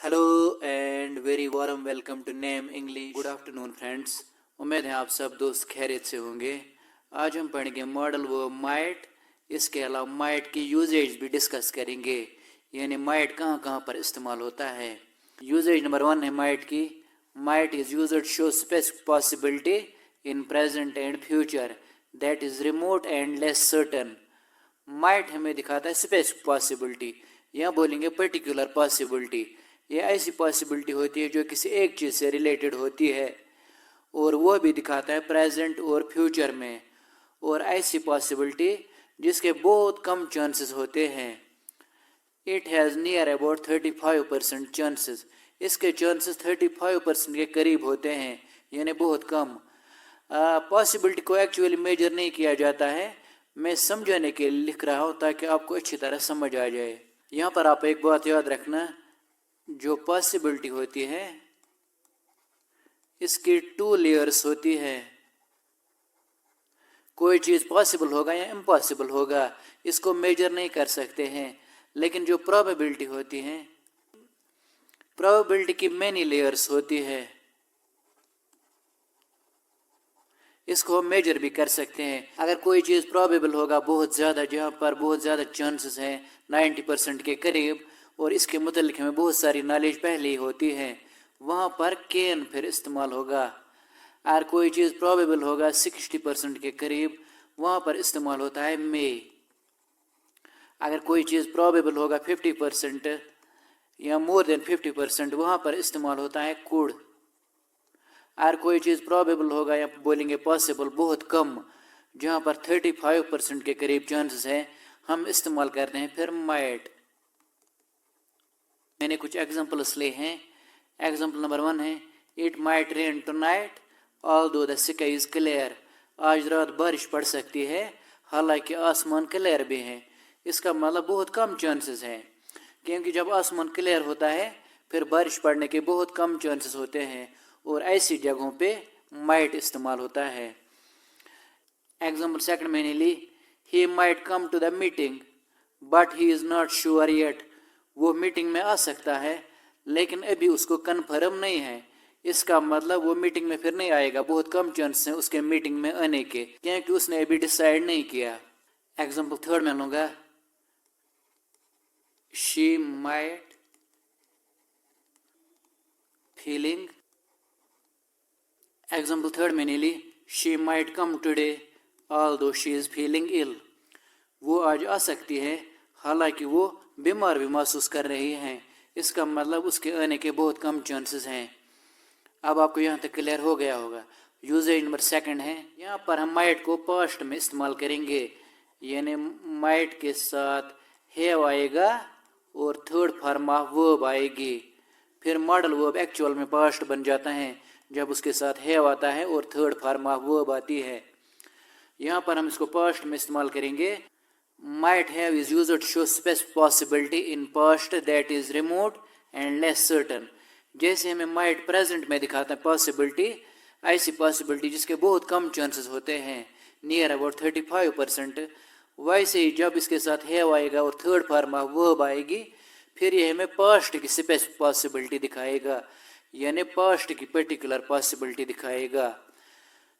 Hello and very warm welcome to name English. Good afternoon friends, उम्मीद है आप सब दोस्त खैरियत से होंगे। आज हम पढ़ेंगे मॉडल वर्ब माइट। इसके अलावा माइट की यूजेज भी डिस्कस करेंगे, यानी माइट कहाँ कहाँ पर इस्तेमाल होता है। यूजेज नंबर 1 है माइट की। Might is used show specific possibility in present and future that is remote and less certain. Might हमें दिखाता है स्पेसिफिक पॉसिबिलिटी, यहाँ बोलेंगे पर्टिकुलर पॉसिबिलिटी। ये ऐसी पॉसिबिलिटी होती है जो किसी एक चीज़ से रिलेटेड होती है, और वो भी दिखाता है प्रेजेंट और फ्यूचर में। और ऐसी पॉसिबिलिटी जिसके बहुत कम चांसेस होते हैं। It has near about 35% chances. इसके चांसेस 35% के करीब होते हैं, यानी बहुत कम। पॉसिबिलिटी को एक्चुअली मेजर नहीं किया जाता है, मैं समझाने के लिए लिख रहा हूँ ताकि आपको अच्छी तरह समझ आ जाए। यहाँ पर आप एक बात याद रखना, जो पॉसिबिलिटी होती है इसकी 2 लेयर्स होती है। कोई चीज़ पॉसिबल होगा या इम्पॉसिबल होगा, इसको मेजर नहीं कर सकते हैं। लेकिन जो प्रोबेबिलिटी होती है, प्रोबेबिलिटी की मैनी लेयर्स होती है, इसको हम मेजर भी कर सकते हैं। अगर कोई चीज़ प्रोबेबल होगा बहुत ज़्यादा, जहाँ पर बहुत ज़्यादा चांसेस हैं 90% के करीब, और इसके मुतल्लिक हमें बहुत सारी नॉलेज पहले ही होती है, वहाँ पर कैन फिर इस्तेमाल होगा। अगर कोई चीज़ प्रोबेबल होगा 60% के करीब, वहाँ पर इस्तेमाल होता है मे। अगर कोई चीज़ प्रोबेबल होगा 50% या मोर देन 50%, वहाँ पर इस्तेमाल होता है कुड। अगर कोई चीज़ प्रोबेबल होगा या बोलेंगे पॉसिबल बहुत कम, जहाँ पर 35% के करीब चांसेस हैं, हम इस्तेमाल करते हैं फिर माइट। मैंने कुछ एग्जांपल्स लिए हैं। एग्जांपल नंबर 1 है, it might rain tonight although the sky is clear. आज रात बारिश पड़ सकती है, हालांकि आसमान क्लियर भी है। इसका मतलब बहुत कम चांसेस हैं, क्योंकि जब आसमान क्लियर होता है फिर बारिश पड़ने के बहुत कम चांसेस होते हैं, और ऐसी जगहों पे माइट इस्तेमाल होता है। एग्जाम्पल सेकंड मैंने ली, he might come to the meeting but he is not sure yet. वो मीटिंग में आ सकता है, लेकिन अभी उसको कन्फर्म नहीं है। इसका मतलब वो मीटिंग में फिर नहीं आएगा, बहुत कम चांस हैं उसके मीटिंग में आने के, क्योंकि उसने अभी डिसाइड नहीं किया। एग्जाम्पल थर्ड में लूँगा, she might feeling. Example third मैंने ली, she might come today although she is feeling ill. वो आज आ सकती है, हालांकि वो बीमार भी महसूस कर रही हैं। इसका मतलब उसके आने के बहुत कम चांसेस हैं। अब आपको यहाँ तक क्लियर हो गया होगा। यूजेज नंबर 2 है, यहाँ पर हम माइट को पास्ट में इस्तेमाल करेंगे, यानी माइट के साथ हैव आएगा और थर्ड फॉर्म ऑफ वर्ब आएगी। फिर मॉडल वर्ब एक्चुअल में पास्ट बन जाता है जब उसके साथ हैव आता है और थर्ड फॉर्म ऑफ वर्ब आती है। यहाँ पर हम इसको पास्ट में इस्तेमाल करेंगे। Might have is used to show specific possibility in past that is remote and less certain. जैसे हमें might present में दिखाता है possibility, ऐसी possibility जिसके बहुत कम chances होते हैं, near about 35%, वैसे ही जब इसके साथ have आएगा और third form of verb आएगी, फिर ये हमें past की specific possibility दिखाएगा, यानी past की particular possibility दिखाएगा।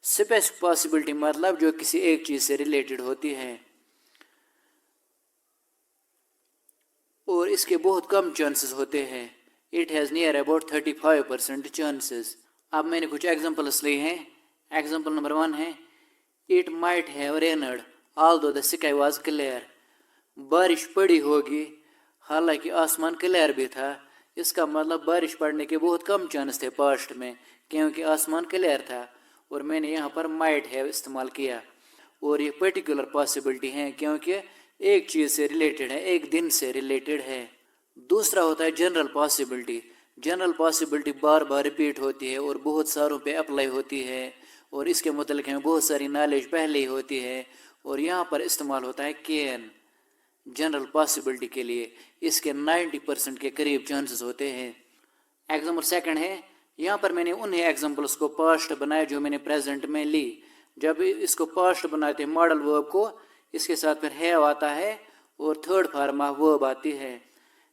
specific possibility मतलब जो किसी एक चीज़ से related होती है, और इसके बहुत कम चांसेस होते हैं। It has near about 35% chances. अब मैंने कुछ एग्जांपल्स लिए हैं। एग्जांपल नंबर 1 है, it might have rained although the sky was clear. बारिश पड़ी होगी, हालांकि आसमान क्लियर भी था। इसका मतलब बारिश पड़ने के बहुत कम चांस थे पास्ट में, क्योंकि आसमान क्लियर था, और मैंने यहाँ पर माइट हैव इस्तेमाल किया। और ये पर्टिकुलर पॉसिबिलिटी है, क्योंकि एक चीज़ से रिलेटेड है, एक दिन से रिलेटेड है। दूसरा होता है जनरल पॉसिबिलिटी। जनरल पॉसिबिलिटी बार बार रिपीट होती है और बहुत सारों पे अप्लाई होती है, और इसके मुतल्लिक हमें बहुत सारी नॉलेज पहले ही होती है, और यहाँ पर इस्तेमाल होता है कैन जनरल पॉसिबिलिटी के लिए। इसके 90% के करीब चांसेस होते हैं। एग्जाम्पल 2 है, यहाँ पर मैंने उन्हीं एग्जाम्पल्स को पास्ट बनाया जो मैंने प्रेजेंट में ली। जब इसको पास्ट बनाते हैं मॉडल वर्ब को, इसके साथ फिर हैव आता है और थर्ड फॉर्म ऑफ वर्ब आती है।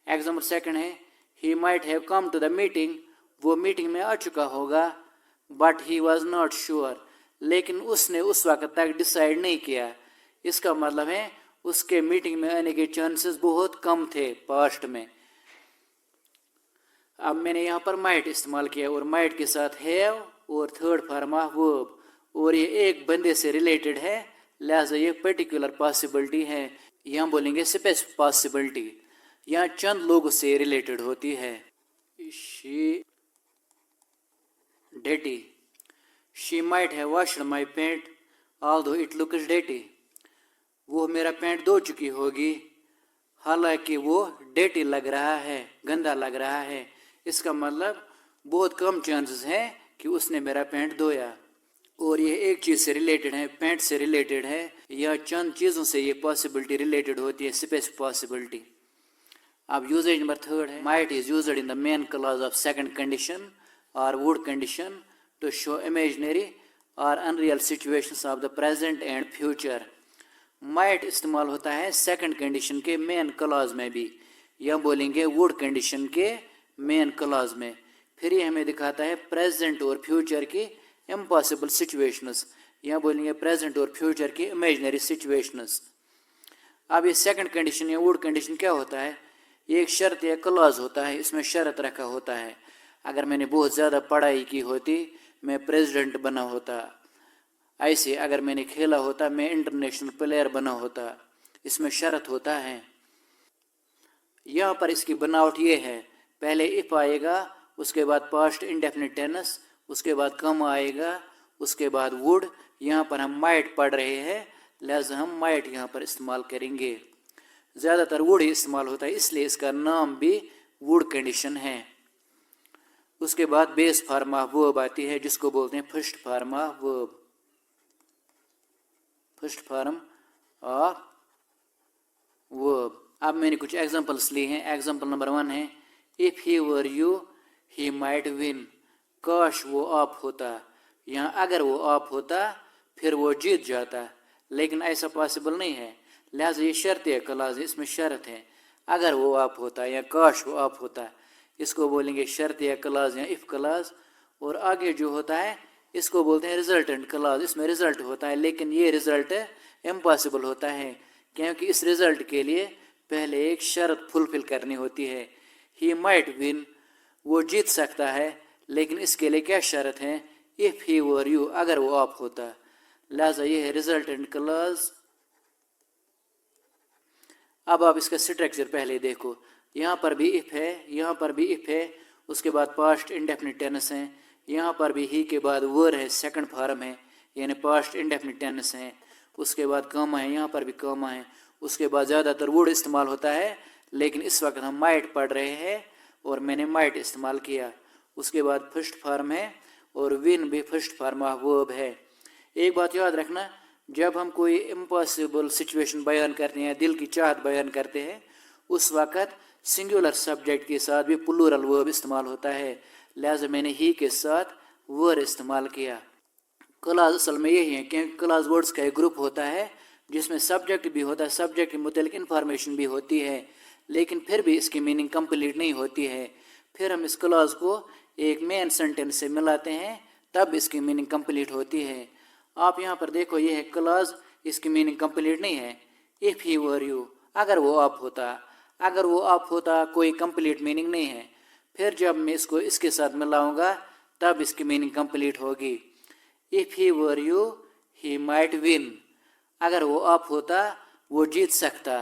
एग्जाम्पल 2 है, he might have come to the meeting, वो मीटिंग में आ चुका होगा, but he was not sure, लेकिन उसने उस वक्त तक डिसाइड नहीं किया। इसका मतलब है उसके मीटिंग में आने के चांसेस बहुत कम थे पास्ट में। अब मैंने यहाँ पर might इस्तेमाल किया और might के साथ have और थर्ड फॉर्म ऑफ वर्ब, और ये एक बंदे से रिलेटेड है, लिहाजा ये पर्टिकुलर पॉसिबिलिटी है। यहाँ बोलेंगे स्पेसिफिक पॉसिबिलिटी, यहाँ चंद लोगों से रिलेटेड होती है। She dirty, she might have washed my paint although it looks dirty, वो मेरा पेंट धो चुकी होगी हालांकि वो dirty लग रहा है, गंदा लग रहा है। इसका मतलब बहुत कम चांसेस हैं कि उसने मेरा पेंट धोया, और ये एक चीज़ से रिलेटेड है, पेंट से रिलेटेड है, या चंद चीज़ों से ये पॉसिबिलिटी रिलेटेड होती है, स्पेसिफिक पॉसिबिलिटी। अब यूजेज नंबर थर्ड है, might is used in the main clause of second condition और would condition to show imaginary और unreal situations of the present and future. Might इस्तेमाल होता है सेकंड कंडीशन के मेन क्लॉज में भी, या बोलेंगे वुड कंडीशन के मेन क्लॉज में। फिर ये हमें दिखाता है प्रेजेंट और फ्यूचर की इम्पॉसिबल सिचुएशंस, या बोलेंगे प्रेजेंट और फ्यूचर की इमेजिनरी सिचुएशंस। अब ये सेकंड कंडीशन या वुड कंडीशन क्या होता है? ये एक शर्त या क्लॉज होता है, इसमें शर्त रखा होता है, अगर मैंने बहुत ज़्यादा पढ़ाई की होती मैं प्रेसिडेंट बना होता, ऐसे अगर मैंने खेला होता मैं इंटरनेशनल प्लेयर बना होता, इसमें शर्त होता है। यहाँ पर इसकी बनावट ये है, पहले इफ आएगा, उसके बाद पास्ट इंडेफिनिट टेंस, उसके बाद कम आएगा, उसके बाद वुड। यहाँ पर हम माइट पढ़ रहे हैं, लिहाजा हम माइट यहाँ पर इस्तेमाल करेंगे। ज़्यादातर वुड ही इस्तेमाल होता है, इसलिए इसका नाम भी वुड कंडीशन है। उसके बाद बेस फॉर्म ऑफ वर्ब आती है, जिसको बोलते हैं first form of verb, first form of verb. अब मैंने कुछ एग्जांपल्स लिए हैं। एग्जांपल नंबर 1 है, if he were you he might win, काश वो आप होता। यहाँ अगर वो आप होता फिर वो जीत जाता, लेकिन ऐसा पॉसिबल नहीं है, लिहाजा ये शर्त है क्लॉज, इसमें शर्त है, अगर वो आप होता या काश वो आप होता, इसको बोलेंगे शर्त या क्लॉज या इफ क्लॉज। और आगे जो होता है इसको बोलते हैं रिजल्टेंट क्लॉज, इसमें रिजल्ट होता है, लेकिन ये रिजल्ट इम्पॉसिबल होता है, क्योंकि इस रिजल्ट के लिए पहले एक शर्त फुलफिल करनी होती है। ही माइट विन, वो जीत सकता है, लेकिन इसके लिए क्या शर्त है? इफ़ ही वर यू, अगर वो आप होता, लिहाजा ये है रिजल्टेंट क्लॉज। अब आप इसका स्ट्रक्चर पहले देखो, यहाँ पर भी इफ़ है, यहाँ पर भी इफ़ है, उसके बाद पास्ट इंडेफिनिट टेंस है, यहाँ पर भी ही के बाद वर है, सेकंड फॉर्म है, यानी पास्ट इंडेफिनिट टेंस है, उसके बाद कॉमा है, यहाँ पर भी कॉमा है, उसके बाद ज़्यादातर वुड इस्तेमाल होता है, लेकिन इस वक्त हम माइट पढ़ रहे हैं और मैंने माइट इस्तेमाल किया। उसके बाद फर्स्ट फॉर्म है और विन भी फर्स्ट फॉर्म ऑफ वर्ब है। एक बात याद रखना, जब हम कोई इम्पॉसिबल सिचुएशन बयान करते हैं, दिल की चाहत बयान करते हैं, उस वक़्त सिंगुलर सब्जेक्ट के साथ भी प्लूरल वर्ब इस्तेमाल होता है, लिहाजा मैंने ही के साथ वर इस्तेमाल किया। क्लॉज असल में यही है, क्योंकि क्लॉज वर्ड्स का एक ग्रुप होता है जिसमें सब्जेक्ट भी होता है, सब्जेक्ट के मुतालिक इन्फॉर्मेशन भी होती है, लेकिन फिर भी इसकी मीनिंग कंप्लीट नहीं होती है। फिर हम इस क्लॉज को एक मेन सेंटेंस से मिलाते हैं, तब इसकी मीनिंग कंप्लीट होती है। आप यहाँ पर देखो, ये है क्लॉज, इसकी मीनिंग कंप्लीट नहीं है। इफ़ ही वर यू, अगर वो आप होता, अगर वो आप होता कोई कंप्लीट मीनिंग नहीं है। फिर जब मैं इसको इसके साथ मिलाऊंगा तब इसकी मीनिंग कंप्लीट होगी। If he were you he might win, अगर वो आप होता वो जीत सकता,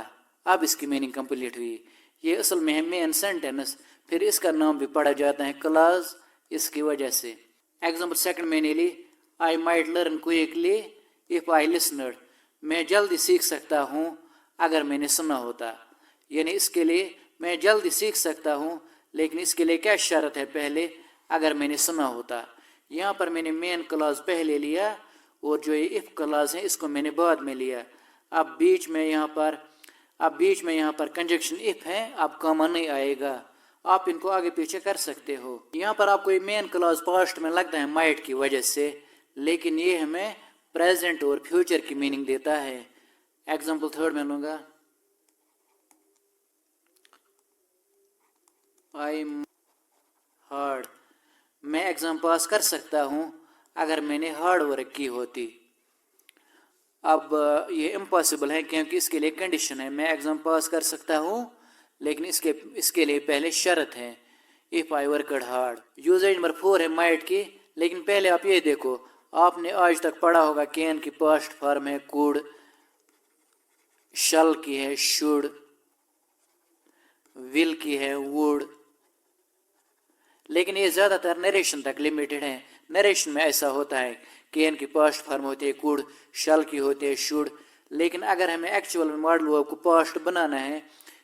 अब इसकी मीनिंग कंप्लीट हुई। ये असल में है मेन सेंटेंस, फिर इसका नाम भी पढ़ा जाता है क्लॉज इसकी वजह से। एग्जाम्पल सेकंड मैंने ली, I might learn quickly if I listened, मैं जल्दी सीख सकता हूँ अगर मैंने सुना होता, यानी इसके लिए मैं जल्दी सीख सकता हूँ, लेकिन इसके लिए क्या शर्त है? पहले अगर मैंने सुना होता। यहाँ पर मैंने मेन क्लॉज पहले लिया और जो ये इफ़ क्लॉज है इसको मैंने बाद में लिया। अब बीच में यहाँ पर कंजक्शन इफ़ है, अब कॉमा नहीं आएगा, आप इनको आगे पीछे कर सकते हो। यहाँ पर आपको ये मेन क्लॉज पास्ट में लगता है माइट की वजह से, लेकिन ये हमें प्रेजेंट और फ्यूचर की मीनिंग देता है। एग्जाम्पल थर्ड में लूँगा, आई हार्ड, मैं एग्ज़ाम पास कर सकता हूँ अगर मैंने हार्ड वर्क की होती। अब ये इम्पॉसिबल है क्योंकि इसके लिए कंडीशन है। मैं एग्ज़ाम पास कर सकता हूँ लेकिन इसके लिए पहले शर्त है, if I worked hard. Usages number 4 है माइट की, लेकिन पहले आप ये देखो, आपने आज तक पढ़ा होगा कैन की पास्ट फॉर्म है कुड, शल की है शुड, विल की है वुड, लेकिन ये ज़्यादातर नरेशन तक लिमिटेड है। नरेशन में ऐसा होता है कैन की पास्ट फॉर्म होती है कुड, शल की होती है शुड, लेकिन अगर हमें एक्चुअल में मॉडल वर्ब को पास्ट बनाना है,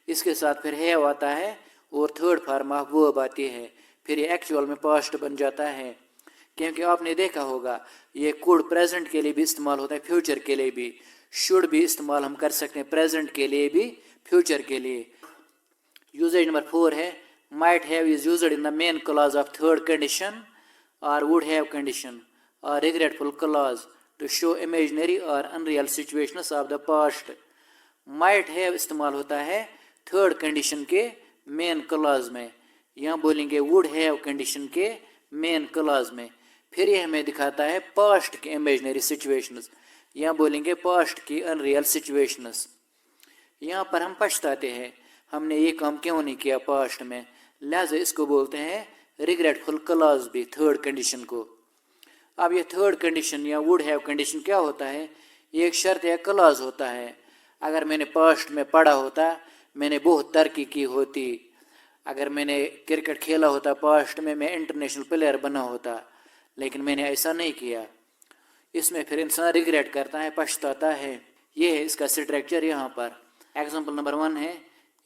इसके साथ फिर हैव आता है और थर्ड फॉर्म ऑफ वर्ब आती है, फिर ये एक्चुअल में पास्ट बन जाता है। क्योंकि आपने देखा होगा ये कुड प्रेजेंट के लिए भी इस्तेमाल होता है, फ्यूचर के लिए भी, शुड भी इस्तेमाल हम कर सकते हैं प्रेजेंट के लिए भी फ्यूचर के लिए। यूजेज नंबर 4 है might have is used in the main clause of third condition or would have condition or regretful clause to show imaginary or unreal situations of the past। might have इस्तेमाल होता है third condition के main clause में, यहाँ बोलेंगे would have condition के main clause में। फिर ये हमें दिखाता है पास्ट के इमेजिनरी सिचुएशंस, यहाँ बोलेंगे पास्ट की अनरियल सिचुएशंस। यहाँ पर हम पछताते हैं हमने ये काम क्यों नहीं किया पास्ट में, लिहाजा इसको बोलते हैं रिग्रेटफुल क्लॉज भी, थर्ड कंडीशन को। अब ये थर्ड कंडीशन या वुड हैव कंडीशन क्या होता है, ये एक शर्त या क्लॉज होता है। अगर मैंने पास्ट में पढ़ा होता, मैंने बहुत तरक्की की होती, अगर मैंने क्रिकेट खेला होता पास्ट में, मैं इंटरनेशनल प्लेयर बना होता, लेकिन मैंने ऐसा नहीं किया। इसमें फिर इंसान रिग्रेट करता है, पछताता है। ये है इसका स्ट्रक्चर यहाँ पर। एग्जाम्पल नंबर 1 है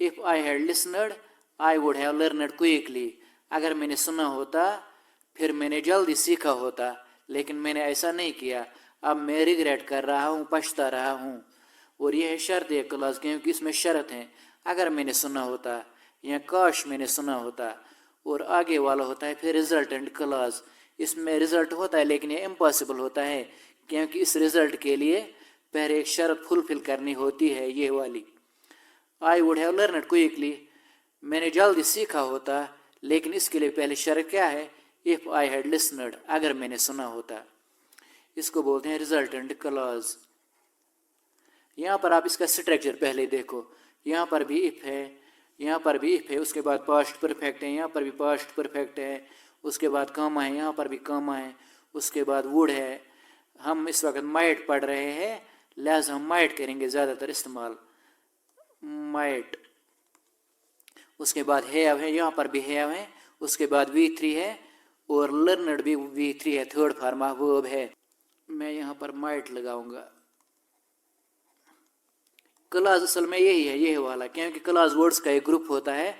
if I had listened I would have learned quickly. अगर मैंने सुना होता फिर मैंने जल्दी सीखा होता, लेकिन मैंने ऐसा नहीं किया, अब मैं रिग्रेट कर रहा हूँ, पछता रहा हूँ। और यह है शर्त एक क्लॉज, क्योंकि इसमें शर्त है अगर मैंने सुना होता या काश मैंने सुना होता, और आगे वाला होता है फिर रिजल्टेंट क्लॉज। इसमें रिजल्ट होता है लेकिन ये इम्पॉसिबल होता है क्योंकि इस रिजल्ट के लिए पहले एक शर्त फुलफिल करनी होती है, ये वाली। I would have learned quickly, मैंने जल्दी सीखा होता, लेकिन इसके लिए पहले शर्त क्या है, इफ़ आई हैड लिसनड, अगर मैंने सुना होता। इसको बोलते हैं रिजल्टेंट क्लॉज। यहाँ पर आप इसका स्ट्रक्चर पहले देखो, यहाँ पर भी इफ़ है, यहाँ पर भी इफ़ है, उसके बाद पास्ट परफेक्ट है, यहाँ पर भी पास्ट परफेक्ट है, उसके बाद कामा है, यहाँ पर भी कामा है, उसके बाद वुड है। हम इस वक्त माइट पढ़ रहे हैं, लिहाजा हम माइट करेंगे ज़्यादातर इस्तेमाल, माइट। उसके बाद हैव है, यहाँ पर भी हैव है, उसके बाद V3 है और लर्नड भी V3 है, थर्ड फॉर्म ऑफ वर्ब है। मैं यहाँ पर माइट लगाऊंगा। क्लॉज असल में यही है, यही वाला, क्योंकि क्लॉज वर्ड्स का एक ग्रुप होता है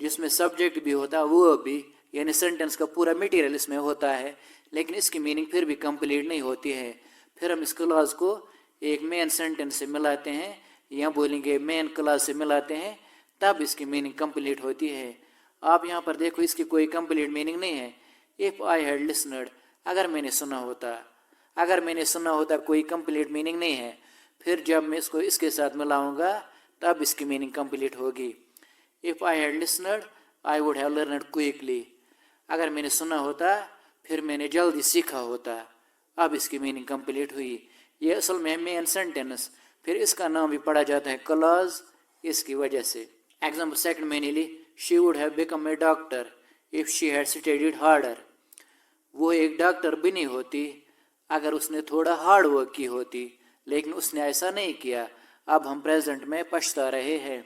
जिसमें सब्जेक्ट भी होता है, वर्ब भी, यानी सेंटेंस का पूरा मटेरियल इसमें होता है, लेकिन इसकी मीनिंग फिर भी कंप्लीट नहीं होती है। फिर हम इस क्लॉज को एक मेन सेंटेंस से मिलाते हैं, यहाँ बोलेंगे मेन क्लॉज से मिलाते हैं, तब इसकी मीनिंग कंप्लीट होती है। आप यहाँ पर देखो इसकी कोई कंप्लीट मीनिंग नहीं है। इफ़ आई हैड लिसनड, अगर मैंने सुना होता, अगर मैंने सुना होता कोई कंप्लीट मीनिंग नहीं है। फिर जब मैं इसको इसके साथ मिलाऊंगा तब इसकी मीनिंग कंप्लीट होगी। If I had listened I would have learned quickly, अगर मैंने सुना होता फिर मैंने जल्दी सीखा होता, अब इसकी मीनिंग कंप्लीट हुई। ये असल में मेन सेंटेंस, फिर इसका नाम भी पढ़ा जाता है क्लॉज इसकी वजह से। एग्जाम्पल सेकंड मैंने ली, she would have become a doctor if she had studied harder. वो एक डॉक्टर बनी होती अगर उसने थोड़ा हार्ड वर्क की होती, लेकिन उसने ऐसा नहीं किया, अब हम प्रेजेंट में पछता रहे हैं।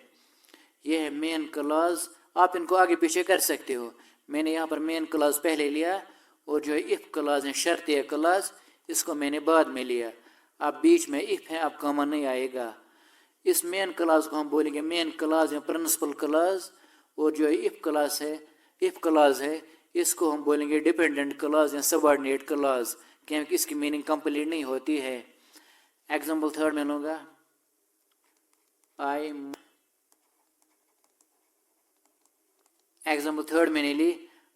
यह है मेन क्लॉज। आप इनको आगे पीछे कर सकते हो। मैंने यहाँ पर मेन क्लॉज पहले लिया और जो इफ़ क्लॉज है, शर्तिया क्लॉज, इसको मैंने बाद में लिया। अब बीच में इफ़ है, अब कॉमा नहीं आएगा। इस मेन क्लॉज को हम बोलेंगे मेन क्लॉज या प्रिंसिपल क्लॉज, और जो इफ़ क्लॉज है, इफ़ क्लॉज है, इसको हम बोलेंगे डिपेंडेंट क्लॉज या सबऑर्डिनेट क्लॉज, क्योंकि इसकी मीनिंग कंप्लीट नहीं होती है। एग्जाम्पल थर्ड में लूँगा, एग्जाम्पल थर्ड मैंने ली,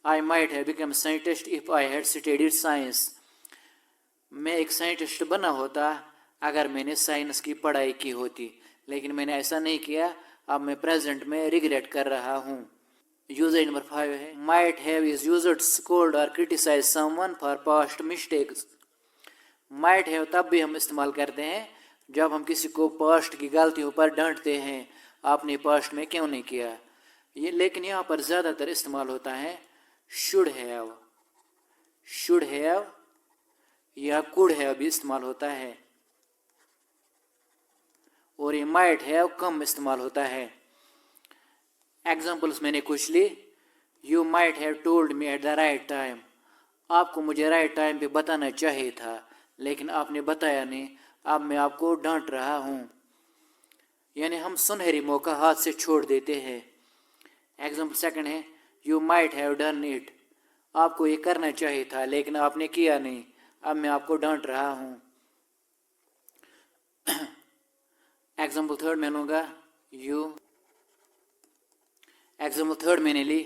I might have become scientist if I had studied science. मैं एक साइंटिस्ट बना होता अगर मैंने साइंस की पढ़ाई की होती, लेकिन मैंने ऐसा नहीं किया, अब मैं प्रेजेंट में रिग्रेट कर रहा हूँ। यूजेज नंबर 5 है might have is used to scold और criticise someone for past mistakes. Might have तब भी हम इस्तेमाल करते हैं जब हम किसी को पास्ट की गलतियों पर डांटते हैं, आपने पास्ट में क्यों नहीं किया ये। लेकिन यहाँ पर ज़्यादातर इस्तेमाल होता है शुड हैव या कुड हैव भी इस्तेमाल होता है, और ये माइट हैव कम इस्तेमाल होता है। एग्जाम्पल्स मैंने कुछ ली। You might have told me at the right time. आपको मुझे राइट टाइम पे बताना चाहिए था लेकिन आपने बताया नहीं, अब मैं आपको डांट रहा हूँ। यानी हम सुनहरी मौका हाथ से छोड़ देते हैं। एग्जाम्पल सेकंड है you might have done it. आपको ये करना चाहिए था लेकिन आपने किया नहीं, अब मैं आपको डांट रहा हूँ। एग्जाम्पल थर्ड मैं लूँगा एग्जाम्पल थर्ड मैंने ली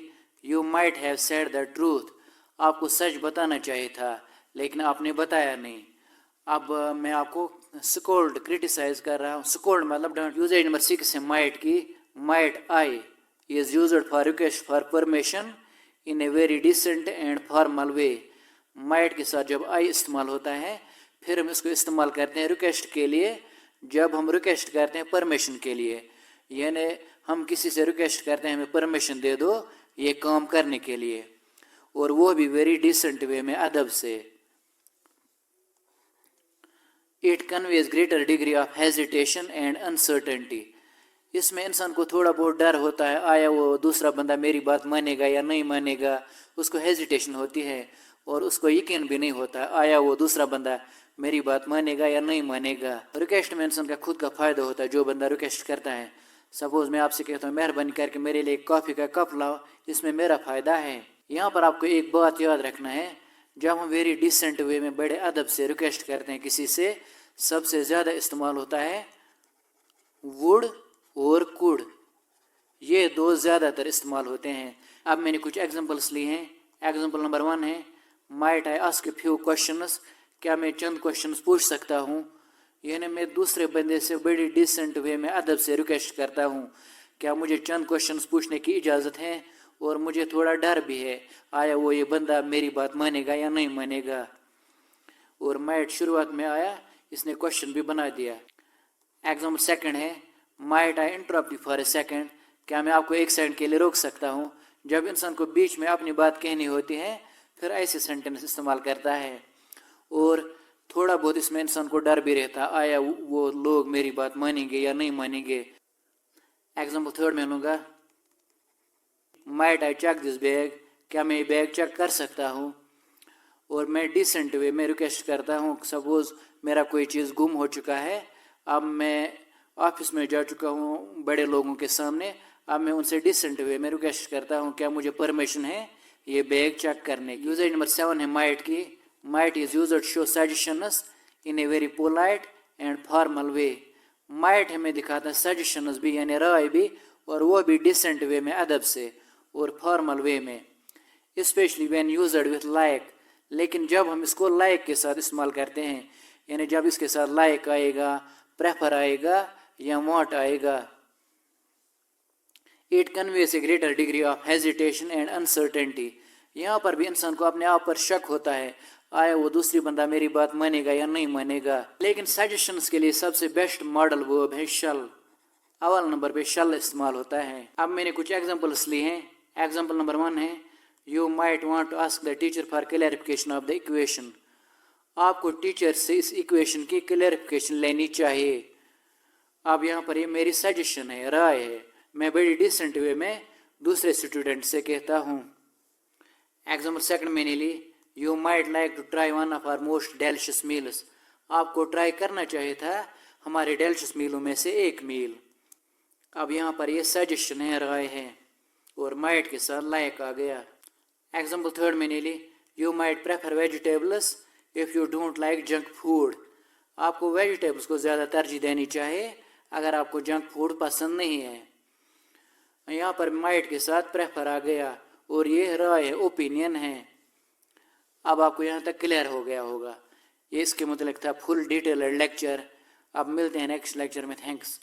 you might have said the truth. आपको सच बताना चाहिए था लेकिन आपने बताया नहीं, अब मैं आपको स्कोल्ड क्रिटिसाइज कर रहा हूँ। स्कोल्ड मतलब डांट। यूजेज नंबर 6 है माइट की। Might I is used for request for permission in a very decent and formal way. Might के साथ जब आई इस्तेमाल होता है फिर हम इसको इस्तेमाल करते हैं रिक्वेस्ट के लिए, जब हम रिक्वेस्ट करते हैं परमिशन के लिए। यानी हम किसी से रिक्वेस्ट करते हैं हमें परमिशन दे दो ये काम करने के लिए, और वो भी वेरी डिसेंट वे में, अदब से। It conveys greater degree of hesitation and uncertainty. इसमें इंसान को थोड़ा बहुत डर होता है, आया वो दूसरा बंदा मेरी बात मानेगा या नहीं मानेगा, उसको हेजिटेशन होती है और उसको यकीन भी नहीं होता आया वो दूसरा बंदा मेरी बात मानेगा या नहीं मानेगा। रिक्वेस्ट में इंसान का खुद का फ़ायदा होता है। जो बंदा रिक्वेस्ट करता है, सपोज मैं आपसे कहता हूँ मेहरबानी करके मेरे लिए कॉफ़ी का कप लाओ, इसमें मेरा फ़ायदा है। यहाँ पर आपको एक बात याद रखना है, जब हम वेरी डिसेंट वे में बड़े अदब से रिक्वेस्ट करते हैं किसी से, सबसे ज़्यादा इस्तेमाल होता है वुड और कुड। ये दो ज़्यादातर इस्तेमाल होते हैं। अब मैंने कुछ एग्जांपल्स ली हैं। एग्जांपल नंबर 1 है might I ask a few questions. क्या मैं चंद क्वेश्चंस पूछ सकता हूँ। यानी मैं दूसरे बंदे से बड़ी डिसेंट वे में अदब से रिक्वेस्ट करता हूँ, क्या मुझे चंद क्वेश्चंस पूछने की इजाज़त है, और मुझे थोड़ा डर भी है आया वो ये बंदा मेरी बात मानेगा या नहीं मानेगा। और माइट शुरुआत में आया, इसने क्वेश्चन भी बना दिया। एग्जाम्पल सेकंड है might I interrupt you for a second. क्या मैं आपको एक सेकंड के लिए रोक सकता हूँ। जब इंसान को बीच में अपनी बात कहनी होती है फिर ऐसे सेंटेंस इस्तेमाल करता है, और थोड़ा बहुत इसमें इंसान को डर भी रहता आया वो लोग मेरी बात मानेंगे या नहीं मानेंगे। एग्जाम्पल थर्ड में लूँगा might I check this bag. क्या मैं ये बैग चेक कर सकता हूँ। और मैं डिसेंट वे में रिक्वेस्ट करता हूँ, सपोज मेरा कोई चीज़ गुम हो चुका है, अब मैं ऑफिस में जा चुका हूँ बड़े लोगों के सामने, अब मैं उनसे डिसेंट वे में रिक्वेस्ट करता हूँ क्या मुझे परमिशन है ये बैग चेक करने की। यूजेज नंबर 7 है माइट की। Might is used to show suggestions in a very polite and formal way. Might हमें दिखाता है सजेशंस भी यानी राय भी, और वो भी डिसेंट वे में अदब से और फॉर्मल वे में, specially when used with like. लेकिन जब हम इसको लाइक के साथ इस्तेमाल करते हैं, यानी जब इसके साथ लाइक आएगा, प्रेफर आएगा या वांट आएगा। It conveys A greater degree of hesitation and uncertainty. यहाँ पर भी इंसान को अपने आप पर शक होता है आया वो दूसरी बंदा मेरी बात मानेगा या नहीं मानेगा। लेकिन सजेशंस के लिए सबसे बेस्ट मॉडल वर्ब है शल। अव्वल नंबर पे शल इस्तेमाल होता है। अब मैंने कुछ एग्जांपल्स लिए हैं। एग्जांपल नंबर 1 है you might want to ask the teacher for clarification of the equation. आपको टीचर से इस इक्वेशन की क्लैरिफिकेशन लेनी चाहिए। अब यहाँ पर ये मेरी सजेशन है, राय है, मैं बड़ी डिसेंट वे में दूसरे स्टूडेंट से कहता हूँ। एग्जाम्पल सेकंड मैंने ली you might like to try one of our most delicious meals. आपको ट्राई करना चाहिए था हमारे डेलिशियस मीलों में से एक मील। अब यहाँ पर ये सजेशन है, राय है, और माइट के साथ लाइक आ गया। एग्जाम्पल थर्ड मैंने ली you might prefer vegetables if you don't like junk food. आपको वेजिटेबल्स को ज़्यादा तरजीह देनी चाहिए अगर आपको जंक फूड पसंद नहीं है। यहाँ पर माइट के साथ प्रेफर आ गया, और ये राय है, ओपिनियन है। अब आपको यहाँ तक क्लियर हो गया होगा। ये इसके मुतालिक था फुल डिटेल लेक्चर। अब मिलते हैं नेक्स्ट लेक्चर में। थैंक्स।